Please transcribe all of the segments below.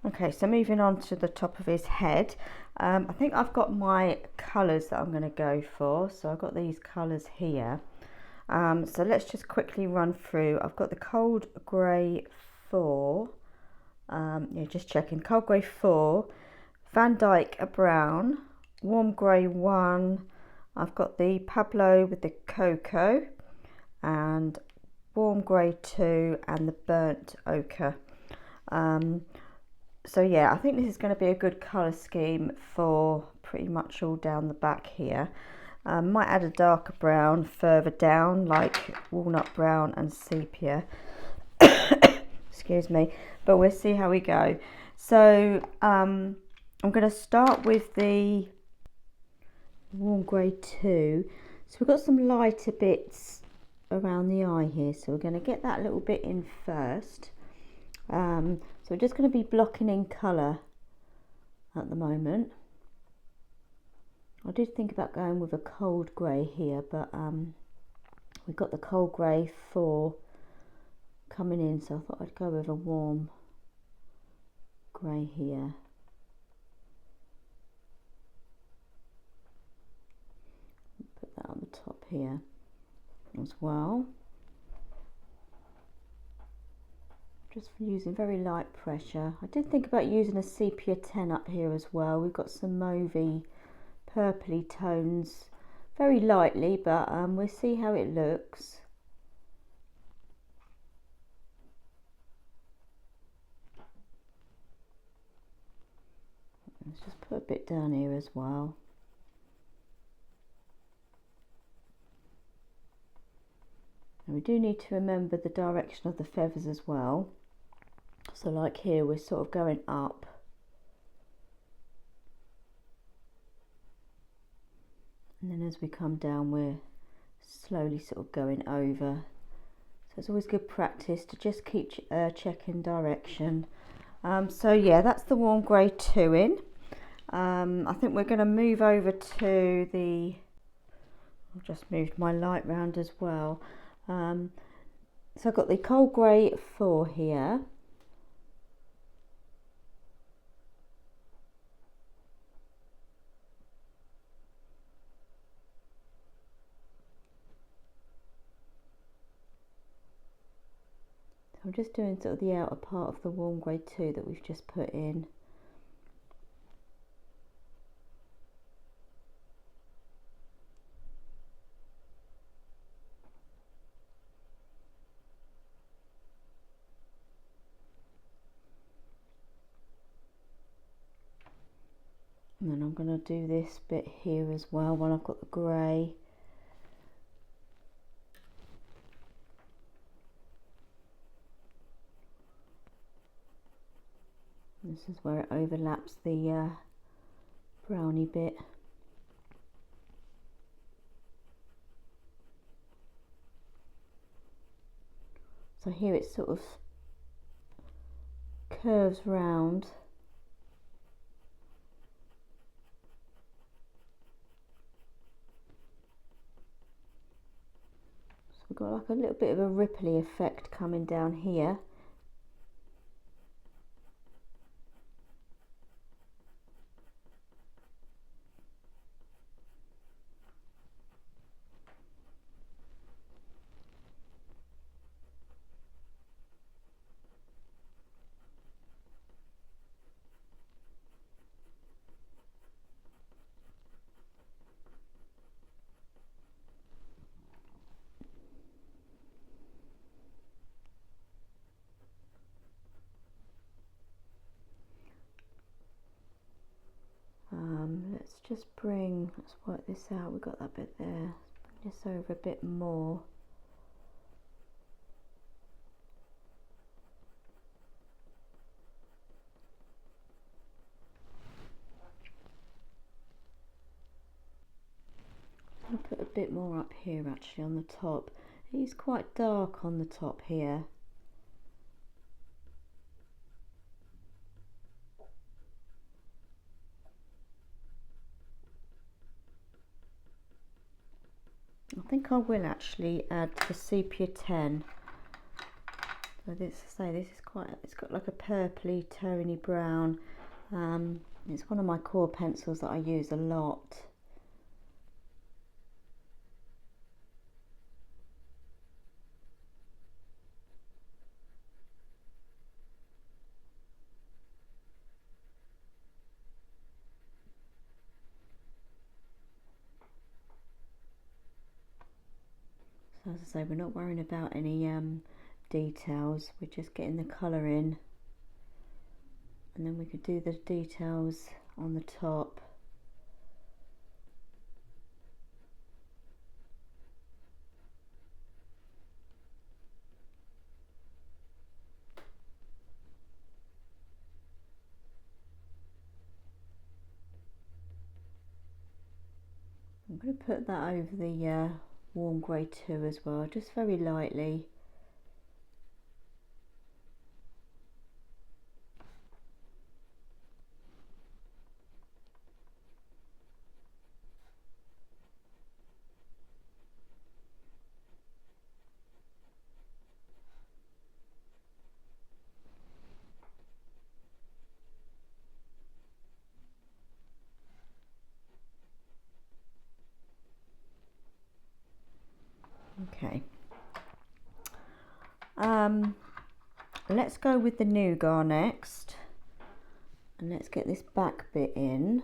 Okay, so moving on to the top of his head, I think I've got my colours that I'm going to go for. So I've got these colours here. So let's just quickly run through. I've got the cold grey 4, yeah, just checking, cold grey 4, van-dyke-brown, warm grey 1, I've got the Pablo with the cocoa, and warm grey 2, and the burnt ochre. So yeah, I think this is going to be a good colour scheme for pretty much all down the back here. Might add a darker brown further down, like walnut brown and sepia. Excuse me, but we'll see how we go. So I'm going to start with the warm grey 2. So we've got some lighter bits around the eye here, so we're going to get that little bit in first. So we're just going to be blocking in colour at the moment. I did think about going with a cold grey here, but we've got the cold grey 4 coming in, so I thought I'd go with a warm grey here. Put that on the top here as well. Just using very light pressure. I did think about using a sepia 10 up here as well. We've got some mauvey purpley tones, very lightly, but we'll see how it looks. Let's just put a bit down here as well. And we do need to remember the direction of the feathers as well. So like here, we're sort of going up. And then as we come down, we're slowly sort of going over. So it's always good practice to just keep checking direction. So yeah, that's the warm grey 2 in. I think we're going to move over to the, I've just moved my light round as well. So I've got the cold grey 4 here. So I'm just doing sort of the outer part of the warm grey 2 that we've just put in. And then I'm going to do this bit here as well while I've got the grey. This is where it overlaps the browny bit. So here it sort of curves round. So we've got like a little bit of a ripply effect coming down here. Let's work this out. We've got that bit there. Bring this over a bit more. I'll put a bit more up here actually on the top. He's quite dark on the top here. I think I will actually add the sepia 10 So this is quite, it's got like a purpley tony brown. It's one of my core pencils that I use a lot. So as I say, we're not worrying about any details, we're just getting the colour in, and then we could do the details on the top. I'm going to put that over the warm grey 2 as well, just very lightly. Okay. Let's go with the nougat next, and let's get this back bit in.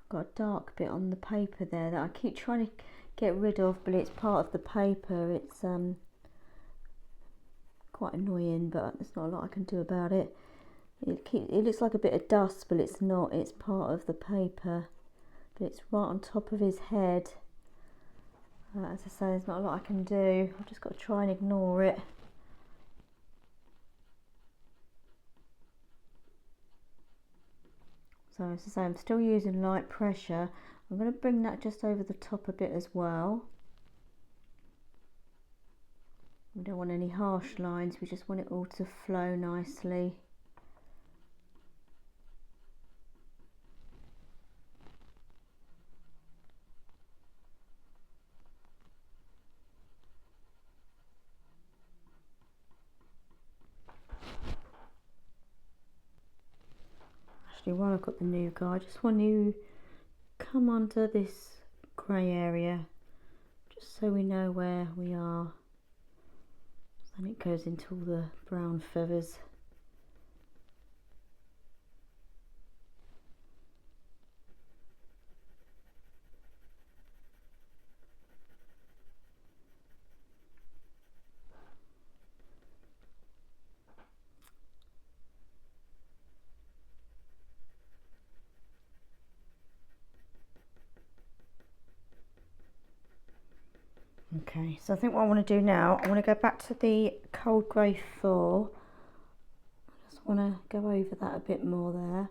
Got a dark bit on the paper there that I keep trying to get rid of, but it's part of the paper. It's quite annoying, but there's not a lot I can do about it. It looks like a bit of dust, but it's not. It's part of the paper, but it's right on top of his head. As I say, there's not a lot I can do. I've just got to try and ignore it. So as I say, I'm still using light pressure. I'm going to bring that just over the top a bit as well. We don't want any harsh lines, we just want it all to flow nicely. Actually, while I've got the nougat, I just want to come under this grey area, just so we know where we are. Then it goes into all the brown feathers. Okay, so I think what I want to do now, I want to go back to the cold grey 4. I just want to go over that a bit more there.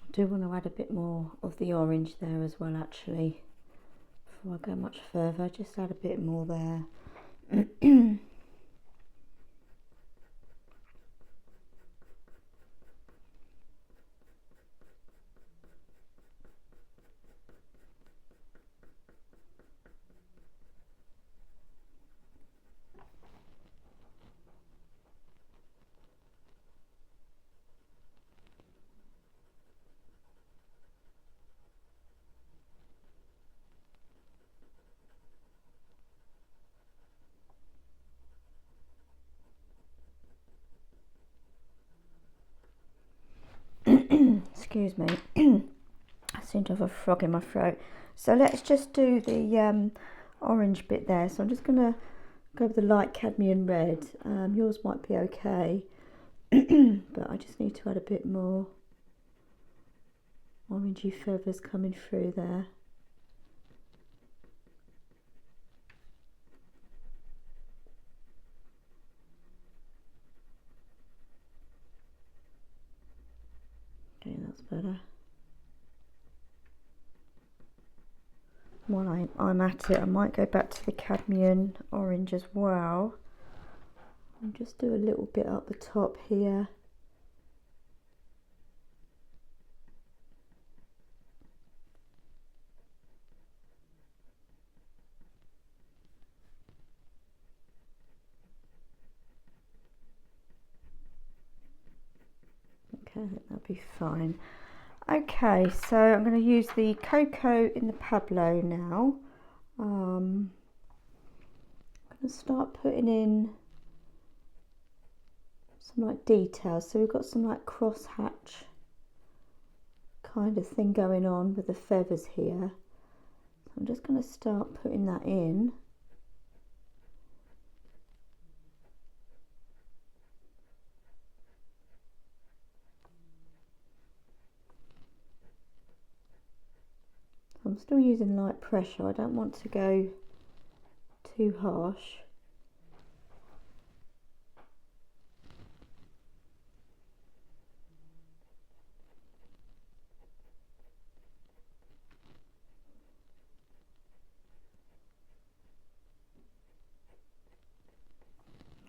I do want to add a bit more of the orange there as well, actually. Before I go much further, just add a bit more there. Excuse me. I seem to have a frog in my throat. So let's just do the orange bit there. So I'm just going to go with the light cadmium red. Yours might be okay, but I just need to add a bit more orangey feathers coming through there. Okay, that's better. While I'm at it, I might go back to the cadmium orange as well and just do a little bit up the top here. Okay, I think that'll be fine. Okay, so I'm going to use the cocoa in the Pablo now. I'm going to start putting in some like details. So we've got some like crosshatch kind of thing going on with the feathers here. So I'm just going to start putting that in. I'm still using light pressure. I don't want to go too harsh.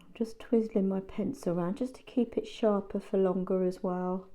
I'm just twizzling my pencil around just to keep it sharper for longer as well.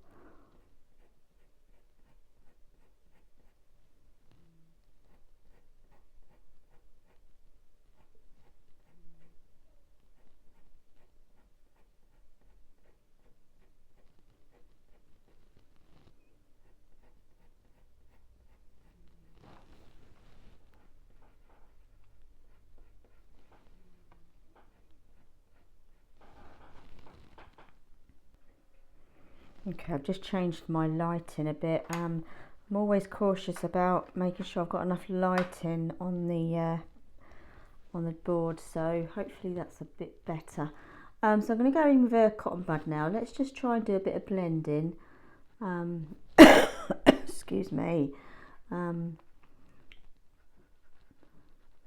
Okay, I've just changed my lighting a bit. I'm always cautious about making sure I've got enough lighting on the board, so hopefully that's a bit better. So I'm going to go in with a cotton bud now. Let's just try and do a bit of blending. Excuse me.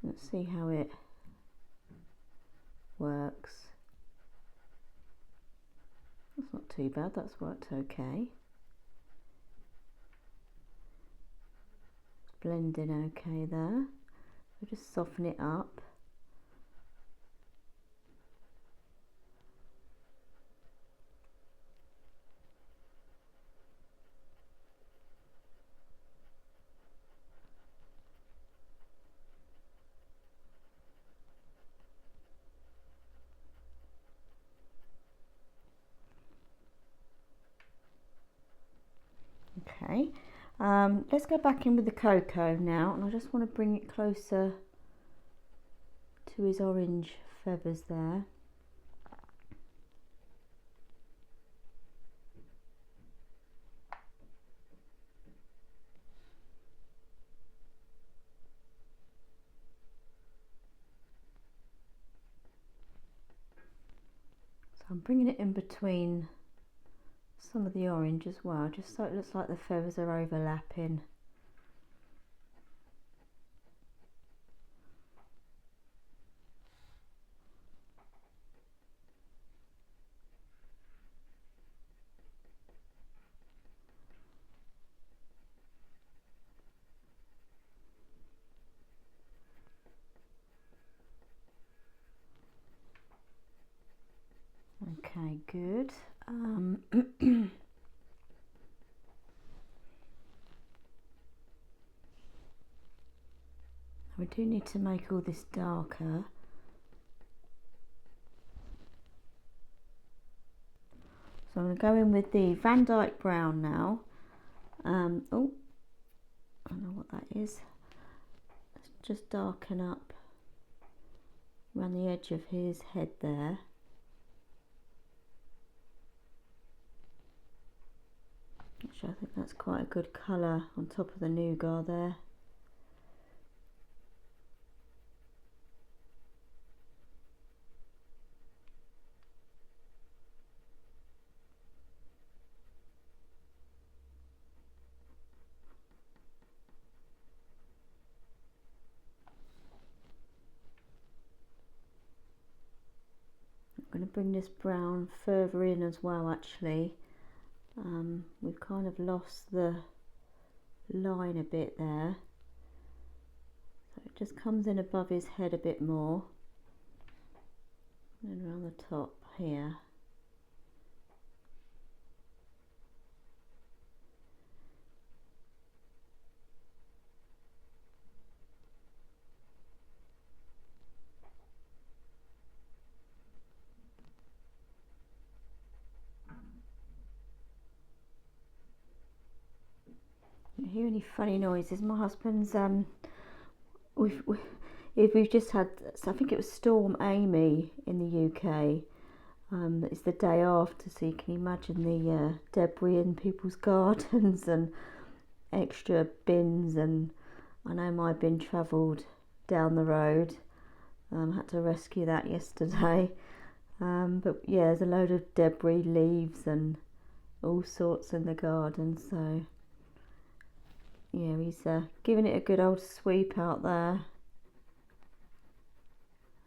Let's see how it works. That's not too bad, that's worked okay. Blending okay there. So just soften it up. Okay, let's go back in with the cocoa now, and I just want to bring it closer to his orange feathers there. So I'm bringing it in between some of the orange as well, just so it looks like the feathers are overlapping. Okay, good. We do need to make all this darker. So I'm going to go in with the van-dyke-brown now. Oh, I don't know what that is. Let's just darken up around the edge of his head there. That Actually, I think that's quite a good colour on top of the nougat there. I'm going to bring this brown further in as well actually. We've kind of lost the line a bit there, so it just comes in above his head a bit more and around the top here. Hear any funny noises? My husband's we've just had, I think it was Storm Amy in the UK. It's the day after, so you can imagine the debris in people's gardens and extra bins, and I know my bin travelled down the road. Had to rescue that yesterday. But yeah, there's a load of debris, leaves and all sorts in the garden, so yeah, he's giving it a good old sweep out there.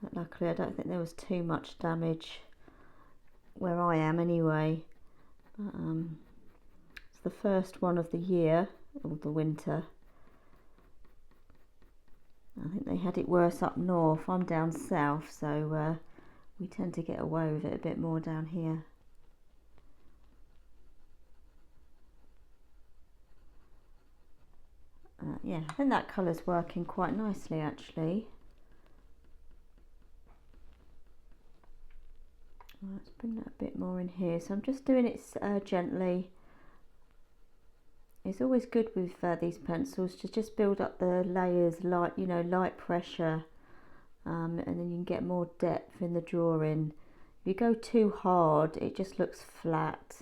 But luckily I don't think there was too much damage where I am anyway. It's the first one of the year, or the winter. I think they had it worse up north. I'm down south, so we tend to get away with it a bit more down here. Yeah, I think that colour's working quite nicely actually. Let's bring that a bit more in here. So I'm just doing it gently. It's always good with these pencils to just build up the layers, light, you know, light pressure, and then you can get more depth in the drawing. If you go too hard, it just looks flat.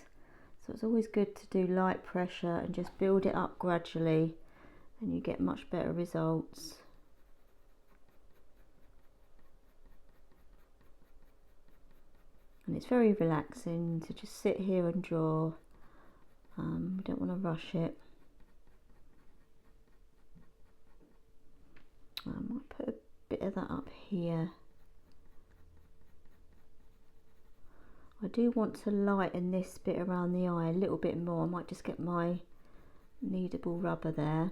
So it's always good to do light pressure and just build it up gradually, and you get much better results. And it's very relaxing to just sit here and draw. We don't want to rush it. I might put a bit of that up here. I do want to lighten this bit around the eye a little bit more. I might just get my kneadable rubber there.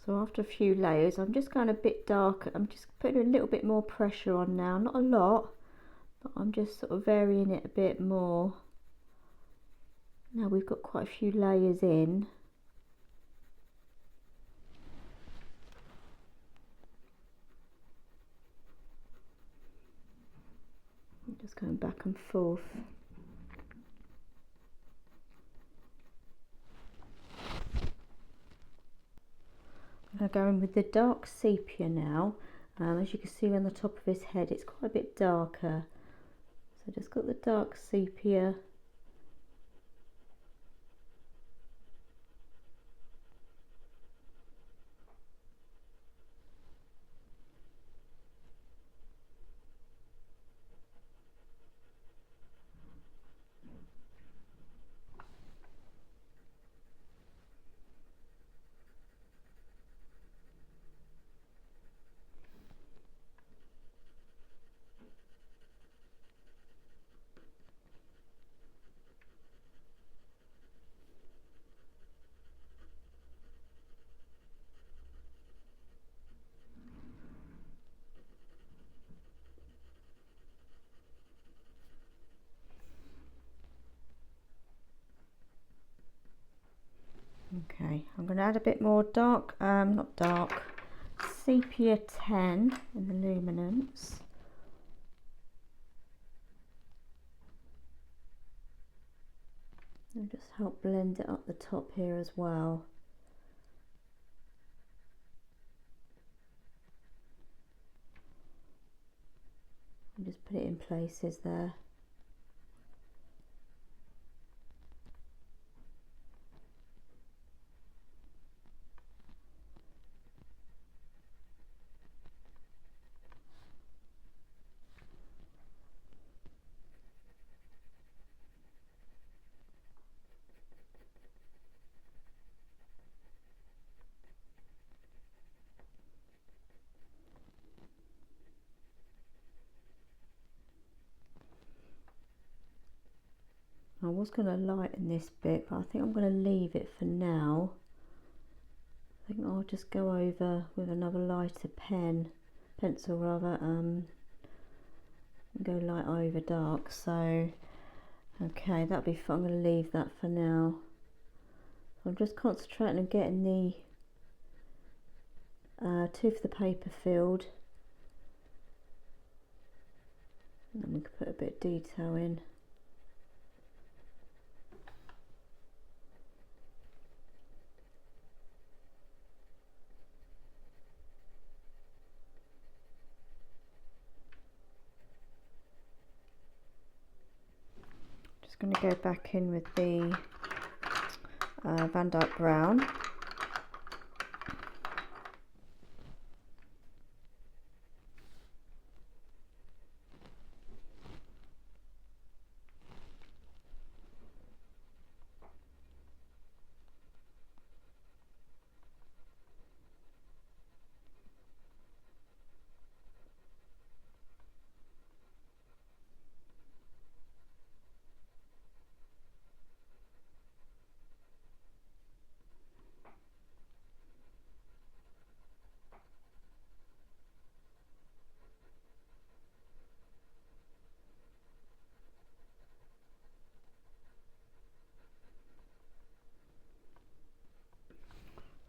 So after a few layers, I'm just going a bit darker. I'm just putting a little bit more pressure on now, not a lot, but I'm just sort of varying it a bit more. Now we've got quite a few layers in. I'm just going back and forth. I'm going to go in with the dark sepia now. As you can see on the top of his head, it's quite a bit darker. So just got the dark sepia. Okay, I'm going to add a bit more dark, not dark, sepia 10 in the Luminance. And just help blend it up the top here as well. And just put it in places there. I was going to lighten this bit, but I think I'm going to leave it for now. I think I'll just go over with another lighter pencil rather, and go light over dark. So, okay, that'll be fun. I'm going to leave that for now. So I'm just concentrating on getting the tooth of the paper filled. And then we can put a bit of detail in. Going to go back in with the van-dyke-brown.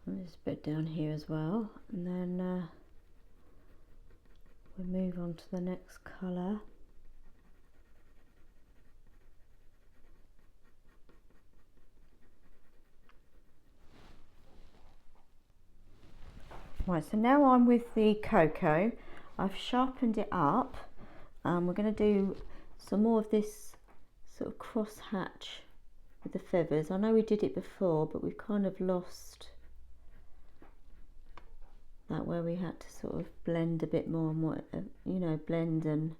There's a bit down here as well, and then we'll move on to the next colour. Right, so now I'm with the cocoa. I've sharpened it up. We're going to do some more of this sort of cross hatch with the feathers. I know we did it before, but we've kind of lost that where we had to sort of blend a bit more and what, you know, blend, and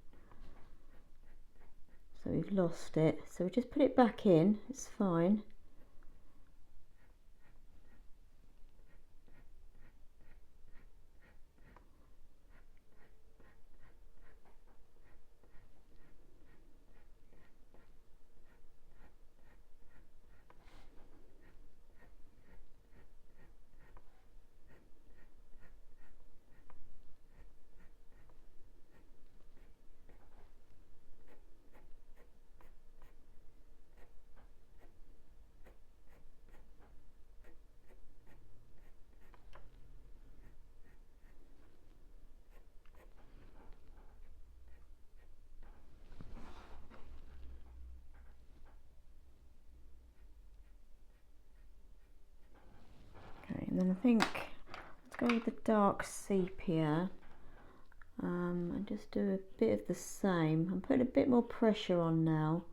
so we've lost it. So we just put it back in, it's fine. And then I think let's go with the dark sepia, and just do a bit of the same. I'm putting a bit more pressure on now.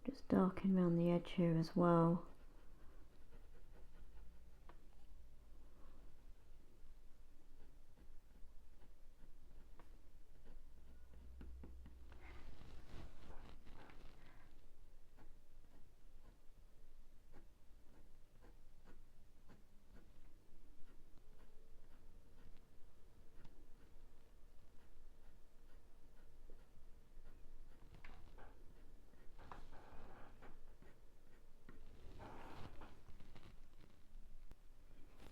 Just darken around the edge here as well.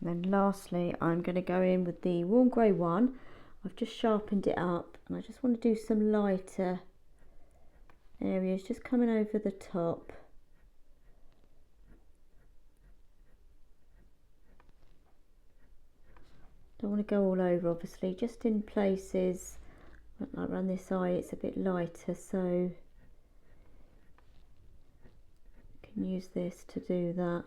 And then lastly, I'm going to go in with the warm grey one. I've just sharpened it up and I just want to do some lighter areas just coming over the top. Don't want to go all over, obviously, just in places like around this eye it's a bit lighter, so I can use this to do that.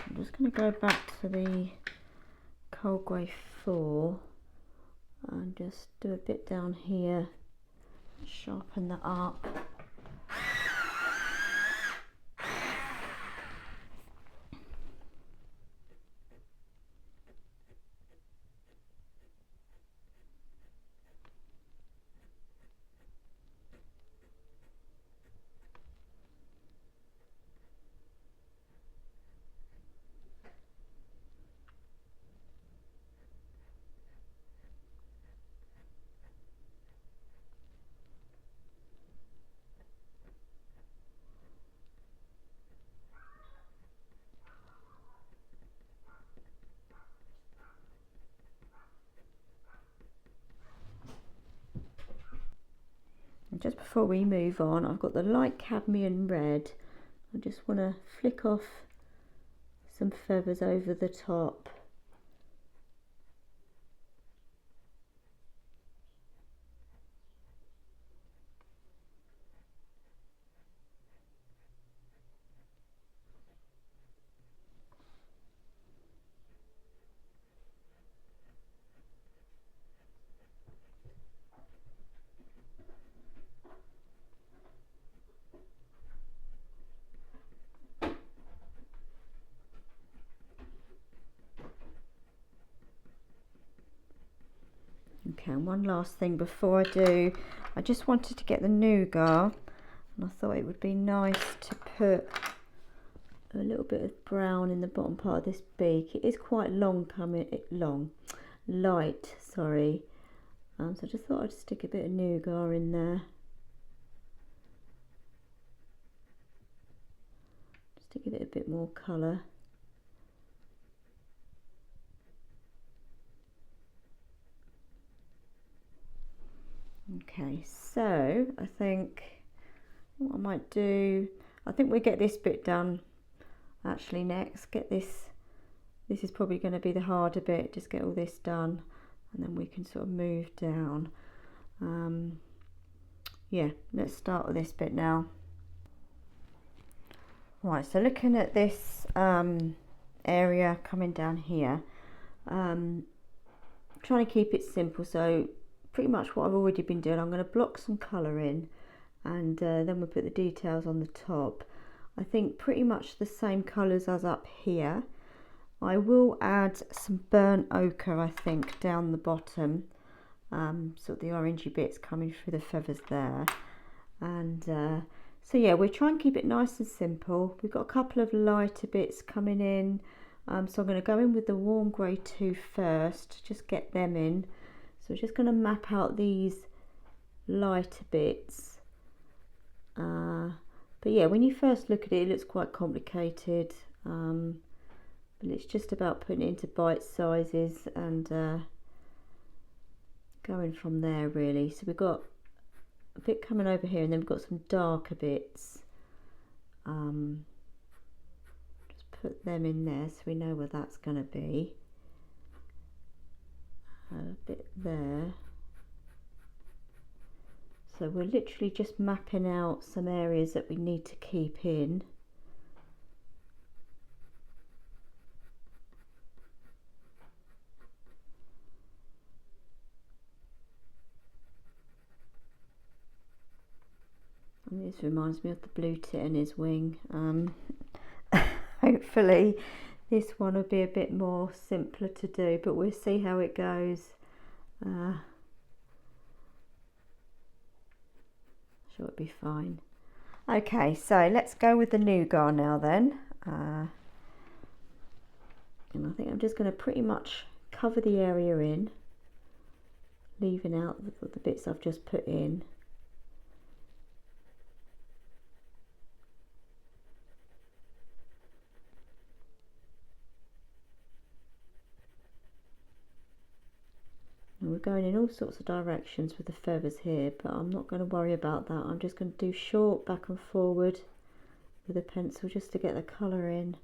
I'm just going to go back to the cold grey 4 and just do a bit down here, sharpen that up. And just before we move on, I've got the light cadmium red. I just want to flick off some feathers over the top. Okay, and one last thing before I do, I just wanted to get the nougat, and I thought it would be nice to put a little bit of brown in the bottom part of this beak. It is quite light, sorry. So I just thought I'd stick a bit of nougat in there. Just to give it a bit more colour. Okay, so I think what I might do, I think we get this bit done actually next. Get this is probably going to be the harder bit, just get all this done and then we can sort of move down. Yeah, let's start with this bit now. Right, so looking at this area coming down here, trying to keep it simple, so pretty much what I've already been doing, I'm going to block some colour in and then we'll put the details on the top. I think pretty much the same colours as up here. I will add some burnt ochre, I think, down the bottom, sort of the orangey bits coming through the feathers there. And so yeah, we'll try and keep it nice and simple. We've got a couple of lighter bits coming in, so I'm going to go in with the warm grey 2 first, just get them in. So we're just going to map out these lighter bits. But yeah, when you first look at it, it looks quite complicated. But it's just about putting it into bite sizes and going from there really. So we've got a bit coming over here and then we've got some darker bits. Just put them in there so we know where that's going to be. A bit there. So we're literally just mapping out some areas that we need to keep in. And this reminds me of the blue tit and his wing. Hopefully this one will be a bit more simpler to do, but we'll see how it goes. sure it'll be fine. Okay, so let's go with the nougat now then. And I think I'm just going to pretty much cover the area in, leaving out the bits I've just put in. And we're going in all sorts of directions with the feathers here, but I'm not going to worry about that. I'm just going to do short back and forward with a pencil just to get the colour in.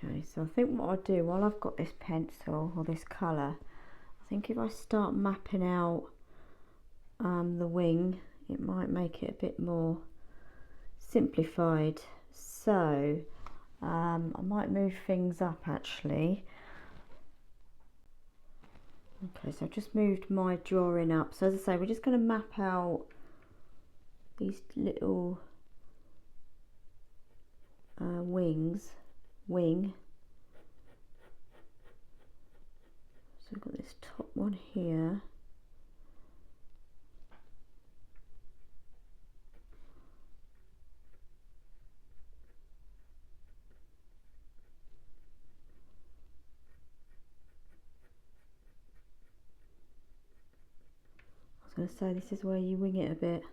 Okay, so I think what I'll do while I've got this pencil or this colour, I think if I start mapping out the wing, it might make it a bit more simplified. So I might move things up actually. Okay, so I've just moved my drawing up. So as I say, we're just going to map out these little wing. So we've got this top one here. I was going to say this is where you wing it a bit.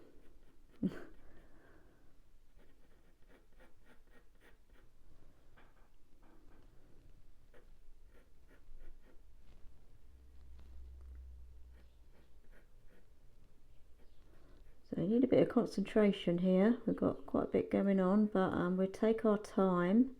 So you need a bit of concentration here. We've got quite a bit going on, but we'll take our time.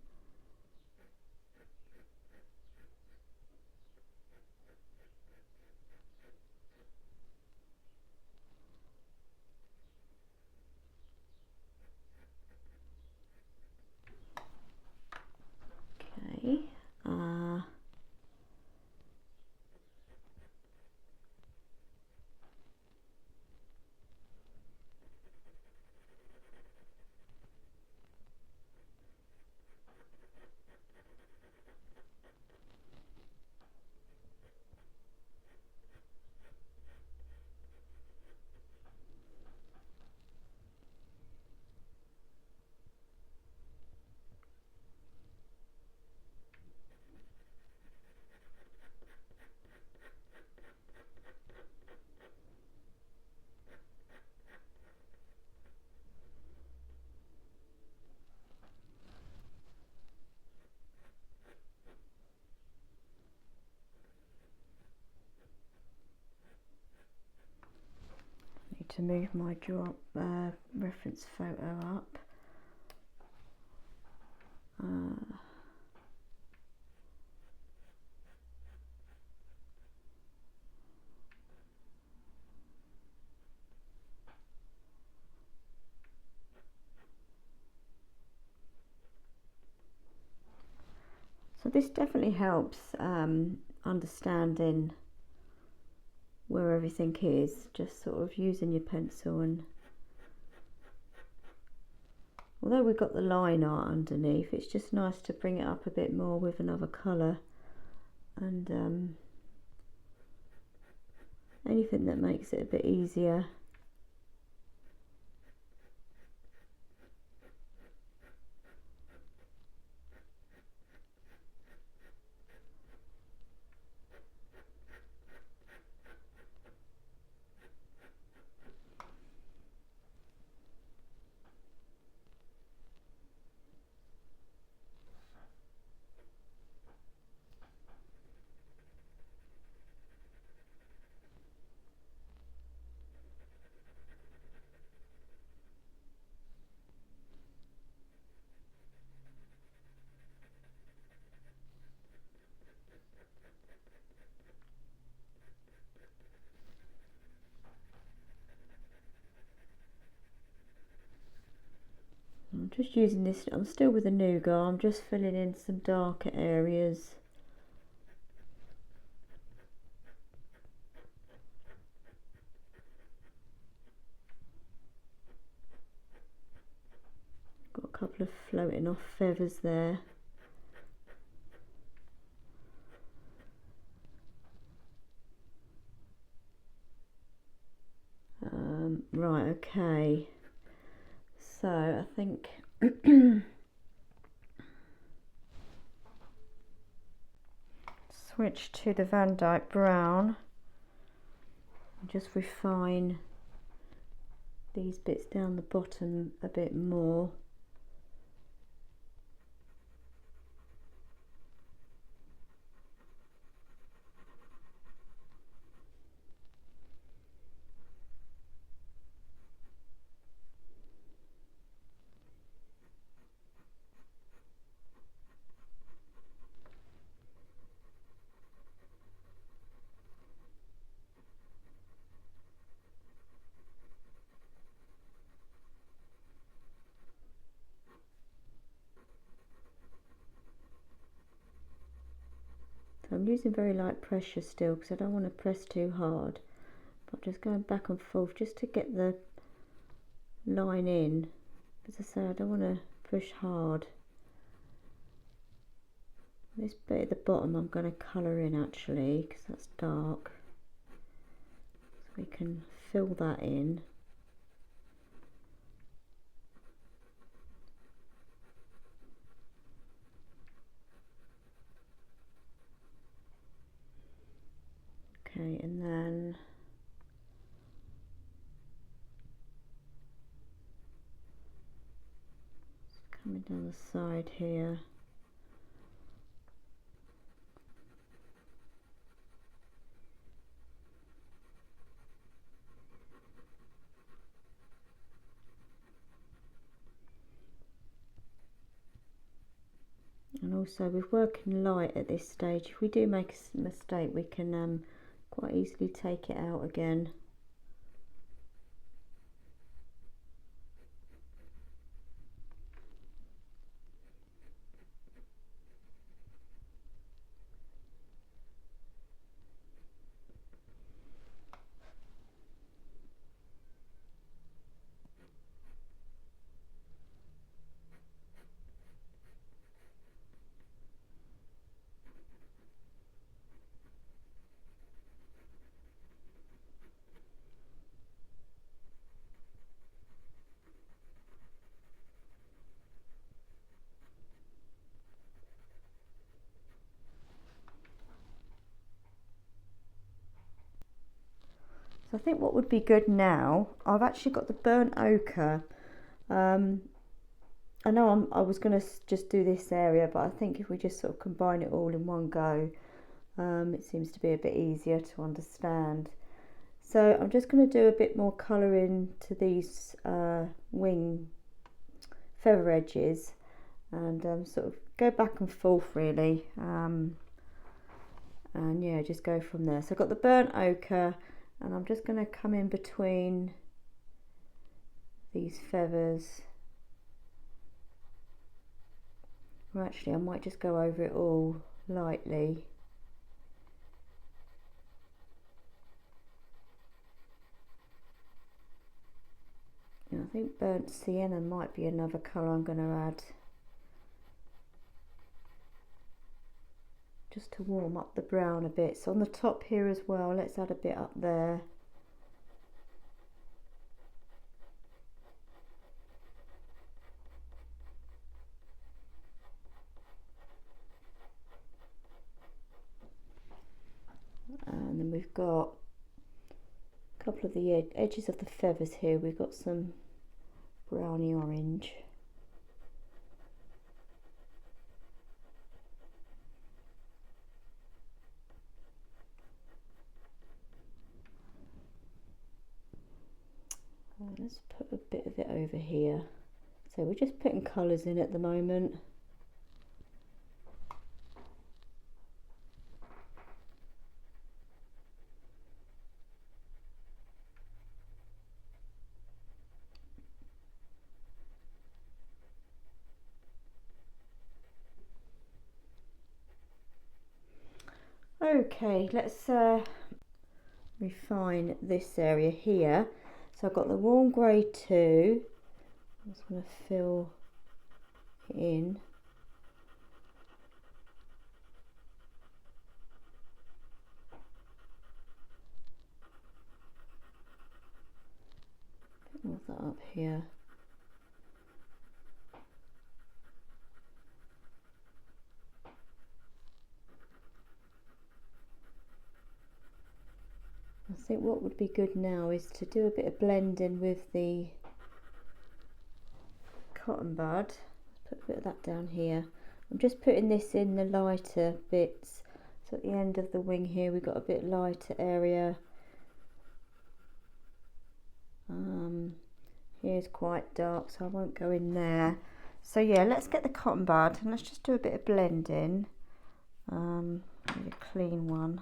Okay. To move my reference photo up. So this definitely helps understanding where everything is, just sort of using your pencil. And although we've got the line art underneath, it's just nice to bring it up a bit more with another colour, and anything that makes it a bit easier. just using this, I'm still with the nougat, I'm just filling in some darker areas. Got a couple of floating off feathers there. Right, okay. So I think switch to the van-dyke-brown and just refine these bits down the bottom a bit more. I'm using very light pressure still because I don't want to press too hard, but I'm just going back and forth just to get the line in. As I say, I don't want to push hard. This bit at the bottom I'm going to colour in actually because that's dark, so we can fill that in. Okay, and then coming down the side here. And also with working light at this stage, if we do make a mistake we can quite easily take it out again. So I think what would be good now, I've actually got the burnt ochre. I know I was going to just do this area, but I think if we just sort of combine it all in one go, it seems to be a bit easier to understand. So I'm just going to do a bit more colouring to these wing feather edges and sort of go back and forth really, and yeah, just go from there. So I've got the burnt ochre and I'm just going to come in between these feathers. Well, actually I might just go over it all lightly. I think burnt sienna might be another colour I'm going to add, just to warm up the brown a bit. So on the top here as well, let's add a bit up there. And then we've got a couple of the edges of the feathers here, we've got some browny orange. Let's put a bit of it over here. So we're just putting colours in at the moment. Okay, let's refine this area here. So I've got the warm grey 2. I'm just going to fill it in. Move that up here. I think what would be good now is to do a bit of blending with the cotton bud. Put a bit of that down here. I'm just putting this in the lighter bits. So at the end of the wing here we've got a bit lighter area. Here's quite dark, so I won't go in there. So yeah, let's get the cotton bud and let's just do a bit of blending. Maybe a clean one.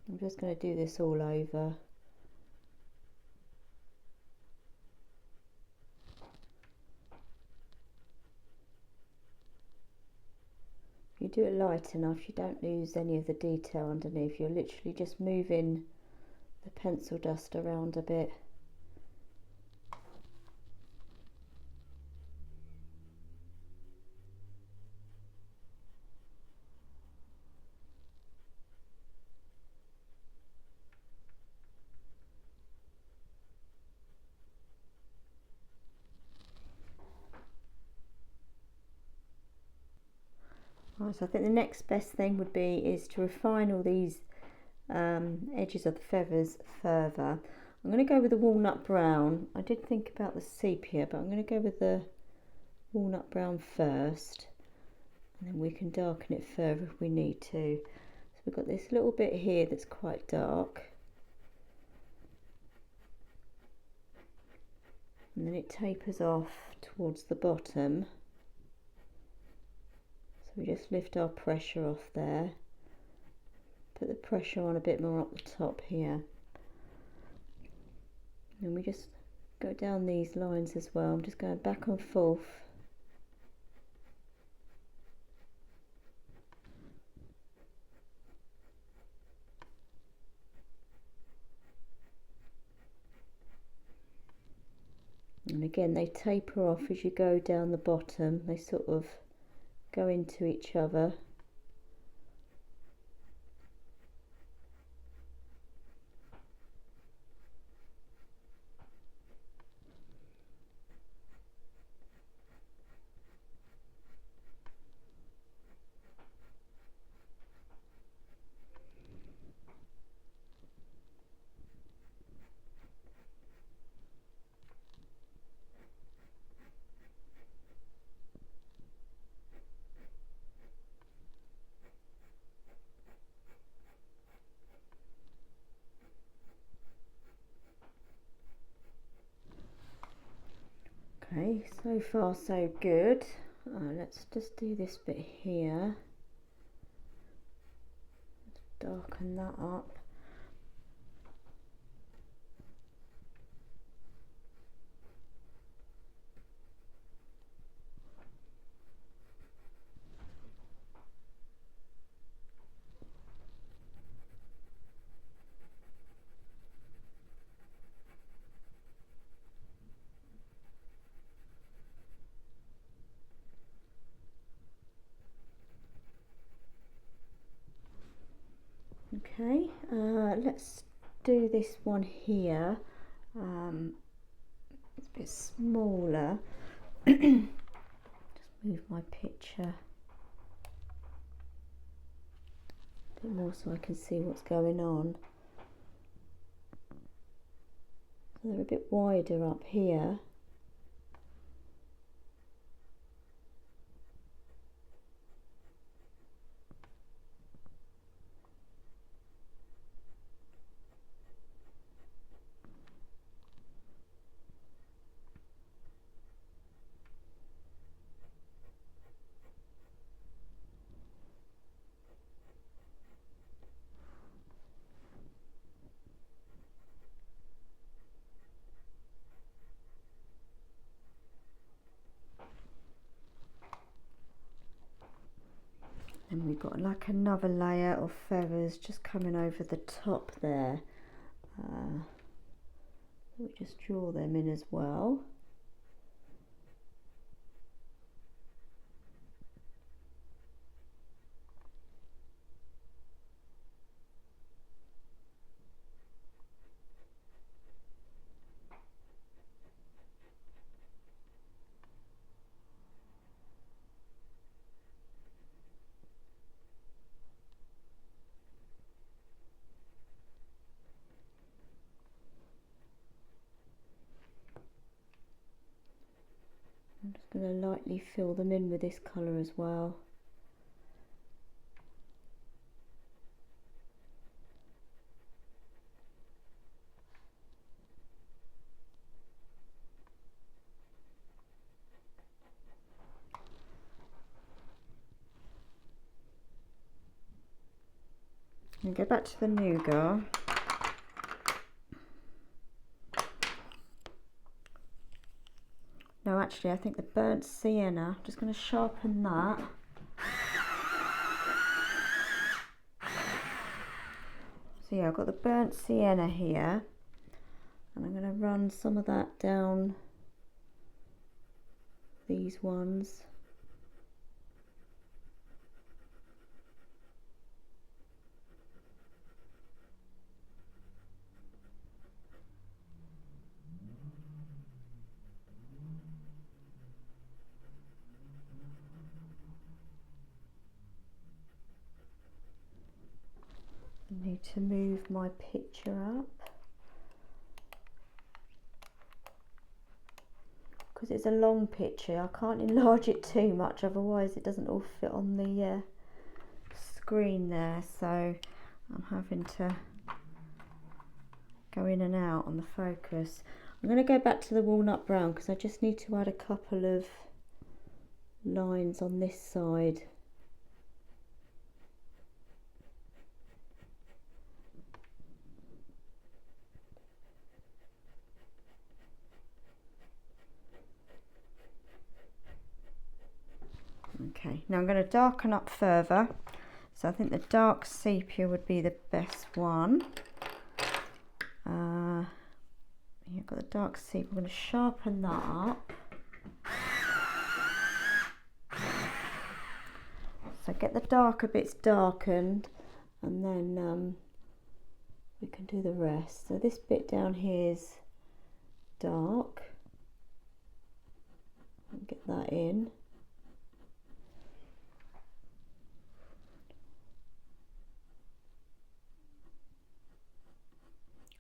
I'm just going to do this all over. If you do it light enough, you don't lose any of the detail underneath. You're literally just moving the pencil dust around a bit. Right, so I think the next best thing would be is to refine all these edges of the feathers further. I'm going to go with the walnut brown. I did think about the sepia, but I'm going to go with the walnut brown first, and then we can darken it further if we need to. So we've got this little bit here that's quite dark, and then it tapers off towards the bottom. So we just lift our pressure off there, put the pressure on a bit more up the top here, and we just go down these lines as well. I'm just going back and forth. And again, they taper off as you go down the bottom. They sort of go into each other. Okay, so far so good. Let's just do this bit here. Let's darken that up. Okay, let's do this one here. It's a bit smaller. Just move my picture a bit more so I can see what's going on. So they're a bit wider up here. And we've got like another layer of feathers just coming over the top there. We just draw them in as well. I'm just going to lightly fill them in with this colour as well. And go back to the nougat. No, actually, I think the burnt sienna, I'm just going to sharpen that. So yeah, I've got the burnt sienna here, and I'm going to run some of that down these ones. I need to move my picture up because it's a long picture. I can't enlarge it too much, otherwise it doesn't all fit on the screen there, so I'm having to go in and out on the focus. I'm going to go back to the walnut brown because I just need to add a couple of lines on this side. Okay, now I'm going to darken up further, so I think the dark sepia would be the best one. You've got the dark sepia. I'm going to sharpen that up. So get the darker bits darkened, and then we can do the rest. So this bit down here is dark. Get that in.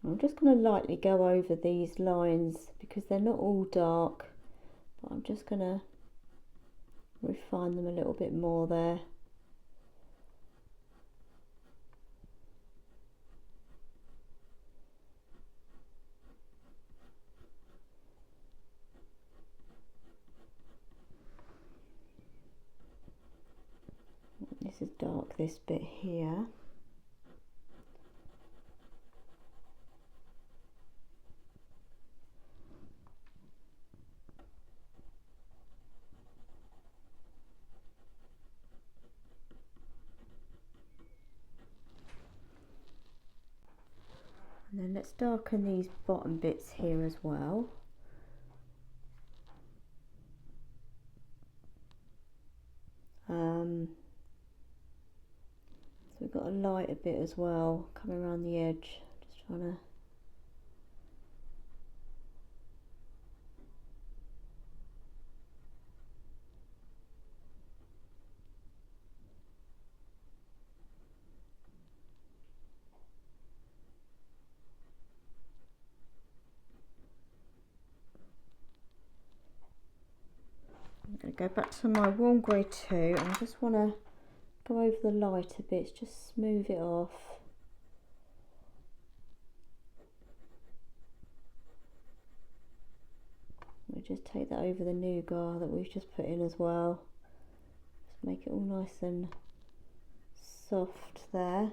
I'm just going to lightly go over these lines because they're not all dark, but I'm just going to refine them a little bit more there. This is dark, this bit here. And then let's darken these bottom bits here as well. So we've got a lighter bit as well coming around the edge. Just trying to go back to my warm grey 2, and I just want to go over the lighter bits, just smooth it off. We just take that over the nougat that we've just put in as well. Just make it all nice and soft there. And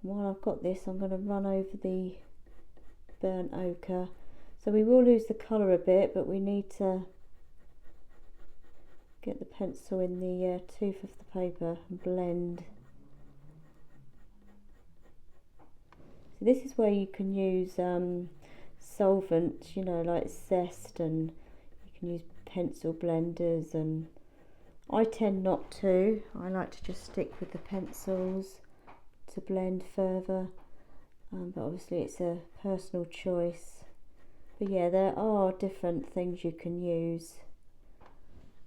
while I've got this, I'm going to run over the burnt ochre. So we will lose the colour a bit, but we need to get the pencil in the tooth of the paper and blend. So this is where you can use solvent, you know, like zest, and you can use pencil blenders, and I tend not to. I like to just stick with the pencils to blend further, but obviously it's a personal choice. But yeah, there are different things you can use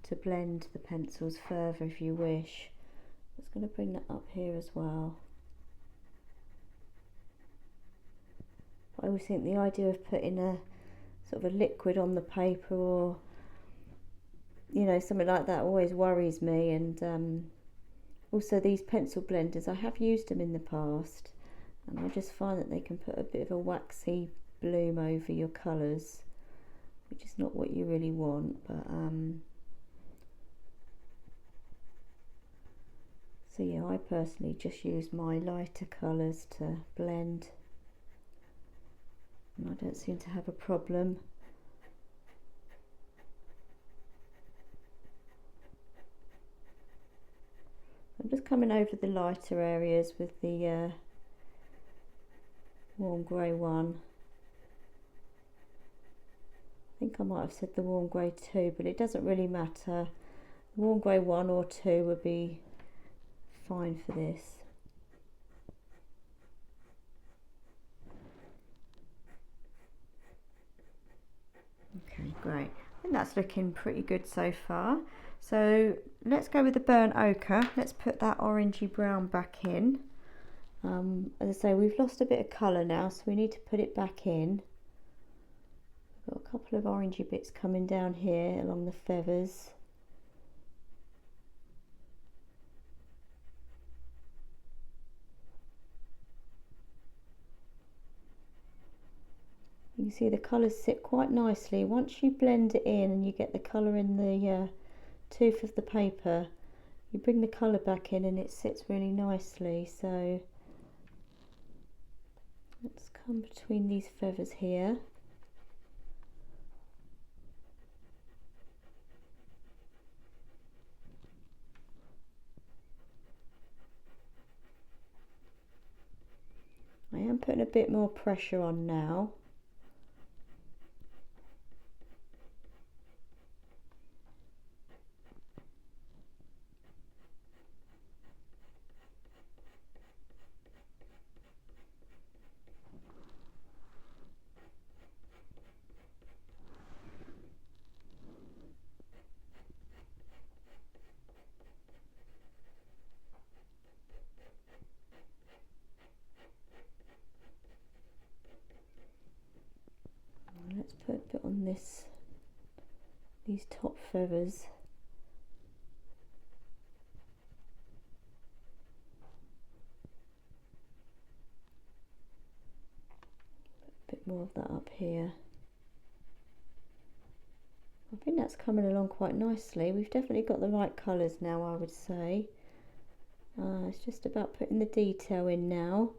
to blend the pencils further if you wish. I'm just going to bring that up here as well. I always think the idea of putting a sort of a liquid on the paper, or you know, something like that, always worries me. And also these pencil blenders, I have used them in the past, and I just find that they can put a bit of a waxy bloom over your colours, which is not what you really want. But so yeah, I personally just use my lighter colours to blend, and I don't seem to have a problem. I'm just coming over the lighter areas with the warm grey one. I think I might have said the warm grey 2, but it doesn't really matter. Warm grey 1 or 2 would be fine for this. Okay, great. I think that's looking pretty good so far. So let's go with the burnt ochre. Let's put that orangey brown back in. As I say, we've lost a bit of colour now, so we need to put it back in. We've got a couple of orangey bits coming down here along the feathers. You can see the colours sit quite nicely. Once you blend it in and you get the colour in the tooth of the paper, you bring the colour back in and it sits really nicely. So let's come between these feathers here. I am putting a bit more pressure on now. Let's put a bit on these top feathers. Put a bit more of that up here. I think that's coming along quite nicely. We've definitely got the right colours now, I would say. It's just about putting the detail in now.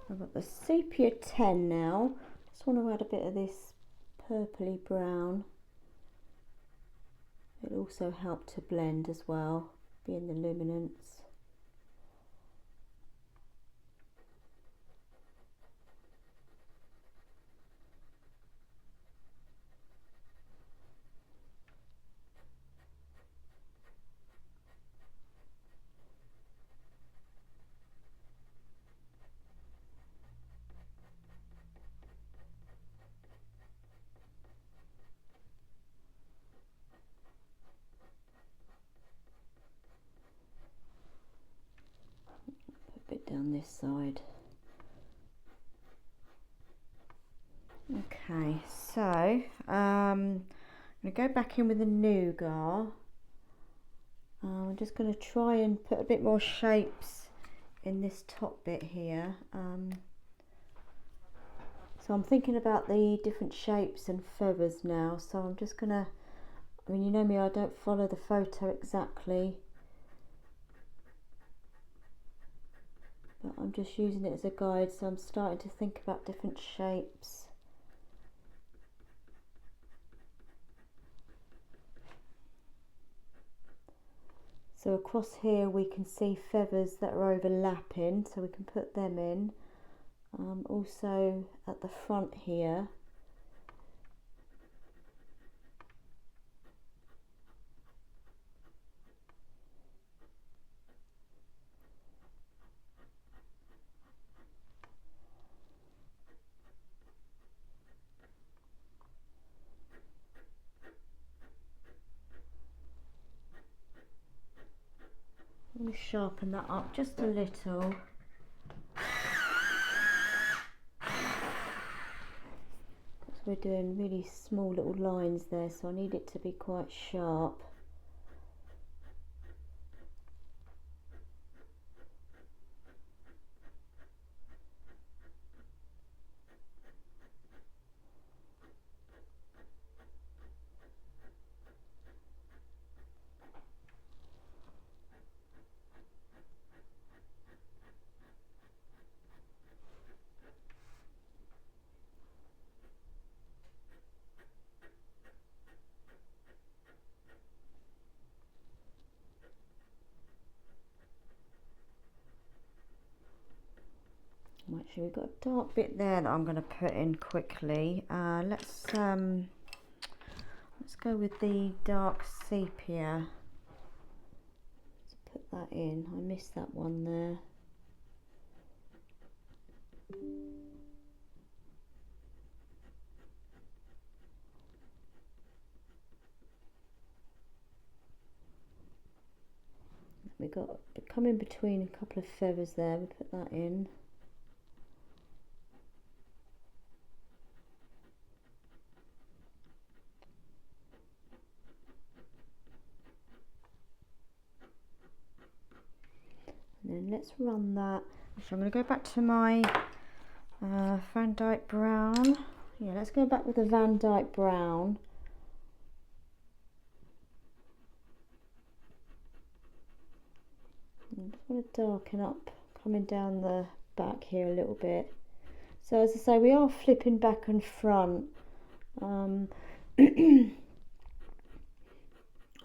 I've got the sepia 10 now. Just want to add a bit of this purpley brown. It'll also help to blend as well, being the luminance. Down this side. Okay, so I'm going to go back in with the nougat. I'm just going to try and put a bit more shapes in this top bit here. So I'm thinking about the different shapes and feathers now, so I'm just going to, I mean, you know me, I don't follow the photo exactly. I'm just using it as a guide, so I'm starting to think about different shapes. So across here we can see feathers that are overlapping, so we can put them in. Also at the front here, I'm going to sharpen that up just a little. Because we're doing really small little lines there, so I need it to be quite sharp. Actually, we've got a dark bit there that I'm going to put in quickly. Let's go with the dark sepia. Let's put that in. I missed that one there. We got come in between a couple of feathers there. We put that in. And then let's run that. So I'm going to go back to my van-dyke-brown. Yeah, let's go back with the van-dyke-brown. I just want to darken up, coming down the back here a little bit. So as I say, we are flipping back and front.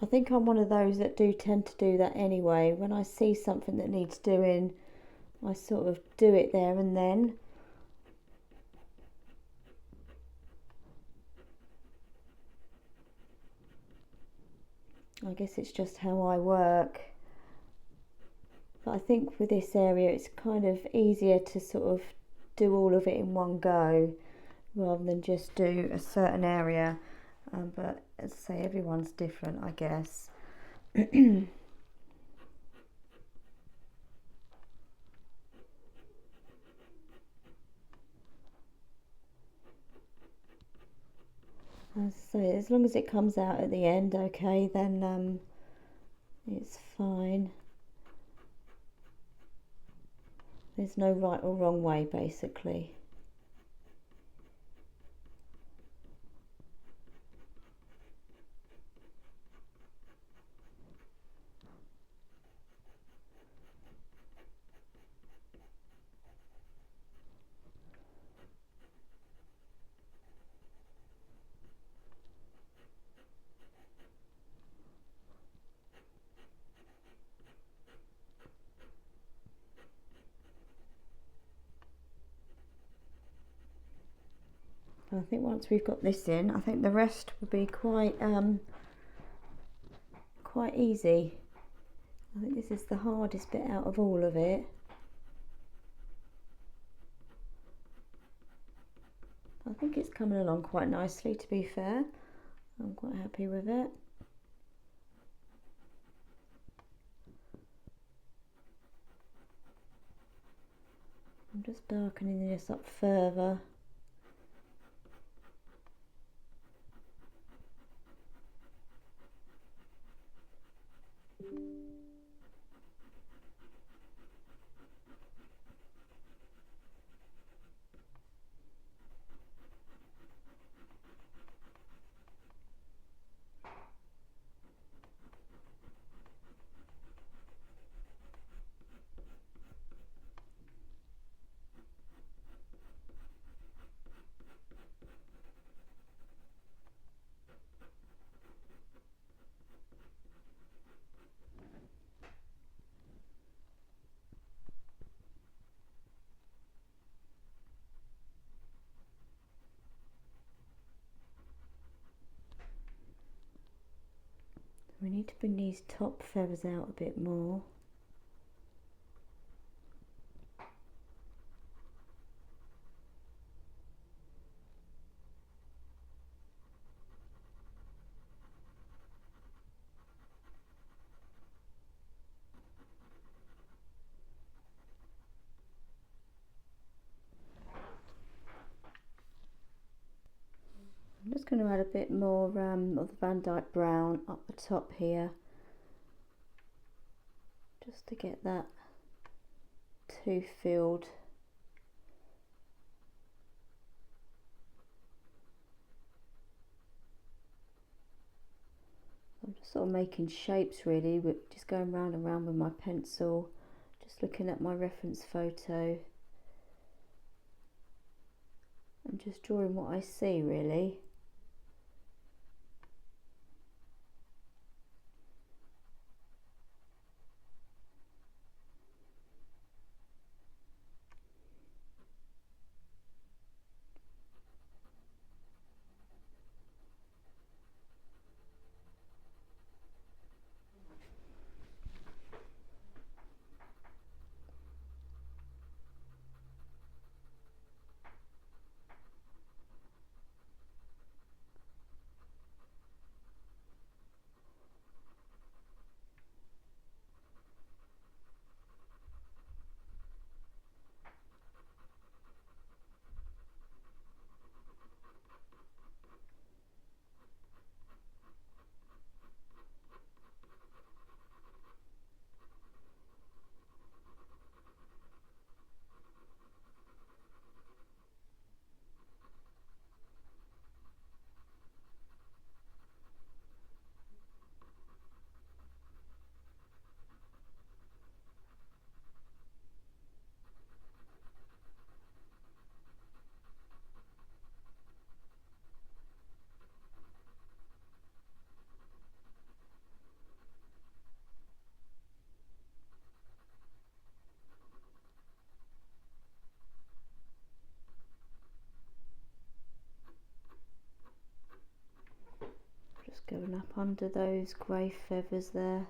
I think I'm one of those that do tend to do that anyway. When I see something that needs doing, I sort of do it there and then. I guess it's just how I work. But I think with this area it's kind of easier to sort of do all of it in one go rather than just do a certain area. But as I say, everyone's different, I guess. As I say, as long as it comes out at the end okay, then it's fine. There's no right or wrong way, basically. I think once we've got this in, I think the rest will be quite easy. I think this is the hardest bit out of all of it. I think it's coming along quite nicely, to be fair. I'm quite happy with it. I'm just darkening this up further. need to bring these top feathers out a bit more. I'm just going to add a bit more of the van-dyke-brown up the top here, just to get that tooth filled. I'm just sort of making shapes really, with just going round and round with my pencil, just looking at my reference photo and just drawing what I see really. Just going up under those grey feathers there.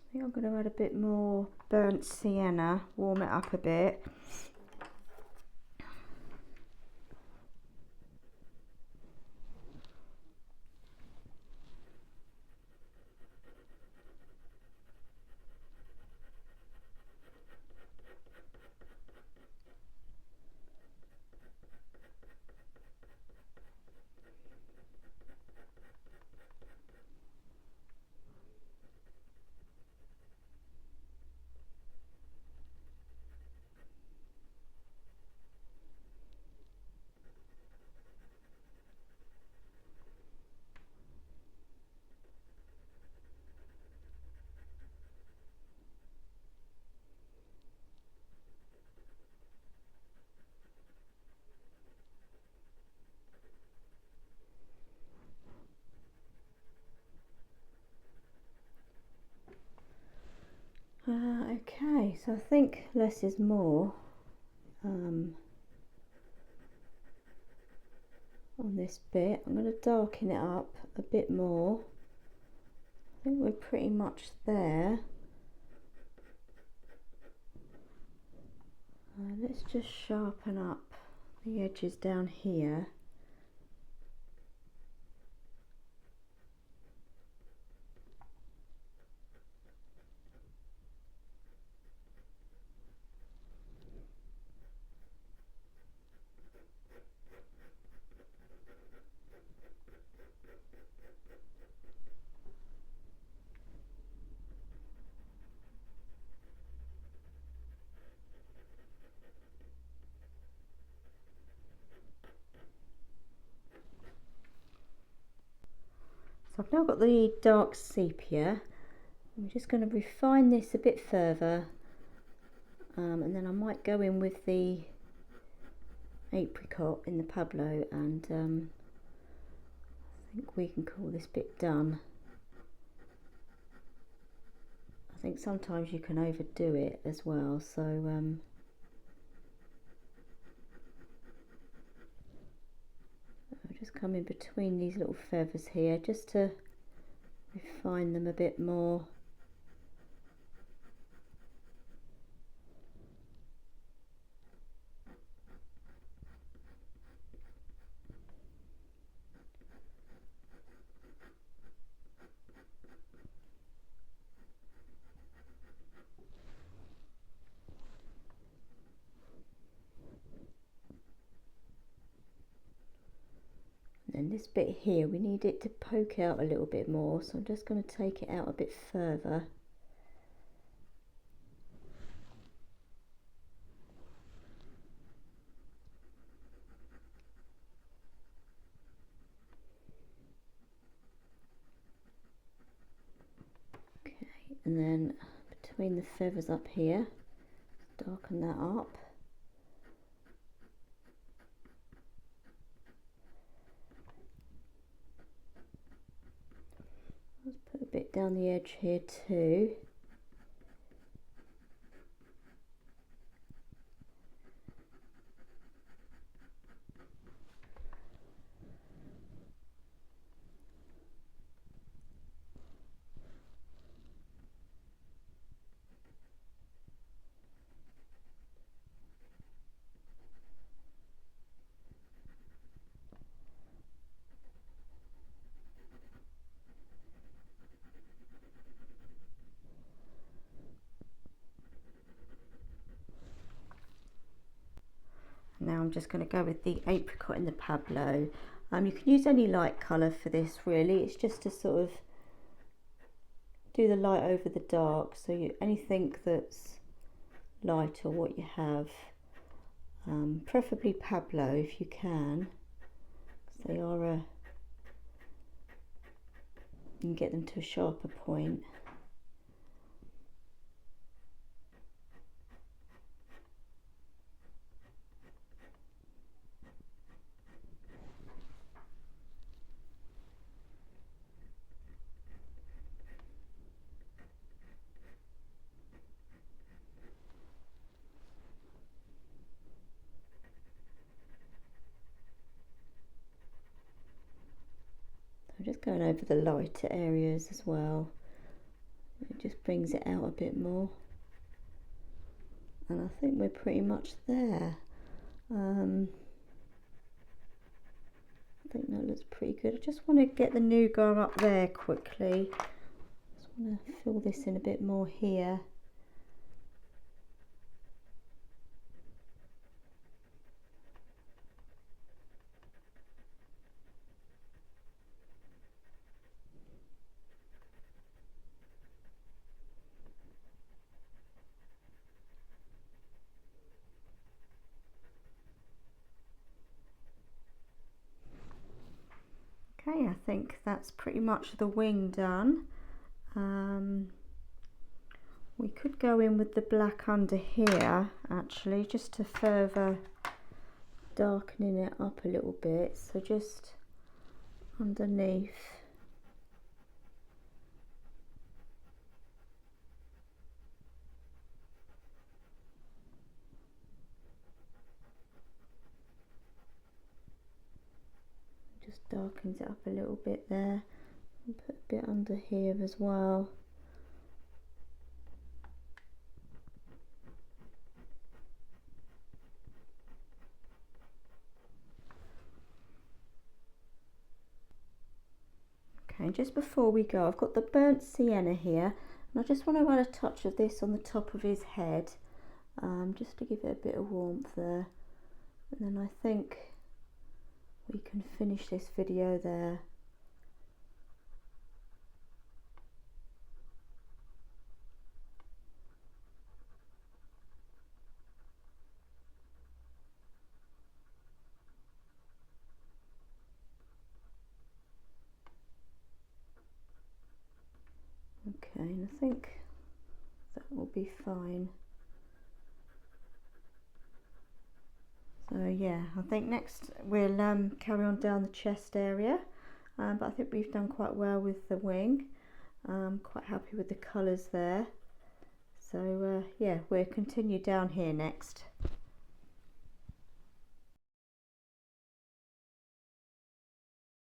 I think I'm going to add a bit more burnt sienna, warm it up a bit. Okay, so I think less is more on this bit. I'm going to darken it up a bit more. I think we're pretty much there. Let's just sharpen up the edges down here. So I've now got the dark sepia. I'm just going to refine this a bit further, and then I might go in with the apricot in the Pablo, and I think we can call this bit done. I think sometimes you can overdo it as well, so I'll just come in between these little feathers here just to refine them a bit more. And this bit here, we need it to poke out a little bit more, so I'm just going to take it out a bit further. Okay, and then between the feathers up here, darken that up. Let's put a bit down the edge here too. Now I'm just going to go with the apricot in the Pablo. You can use any light colour for this really, it's just to sort of do the light over the dark, so anything that's light or what you have, preferably Pablo if you can, because they are you can get them to a sharper point. I'm just going over the lighter areas as well. It just brings it out a bit more. And I think we're pretty much there. I think that looks pretty good. I just want to get the nougat up there quickly. Just want to fill this in a bit more here. Okay, I think that's pretty much the wing done. We could go in with the black under here actually, just to further darkening it up a little bit, so just underneath. Just darkens it up a little bit there, and put a bit under here as well. Okay, just before we go, I've got the burnt sienna here, and I just want to add a touch of this on the top of his head, just to give it a bit of warmth there, and then I think we can finish this video there. fine. I think that will be fine. So yeah, I think next we'll carry on down the chest area, but I think we've done quite well with the wing. Quite happy with the colours there. So yeah, we'll continue down here next.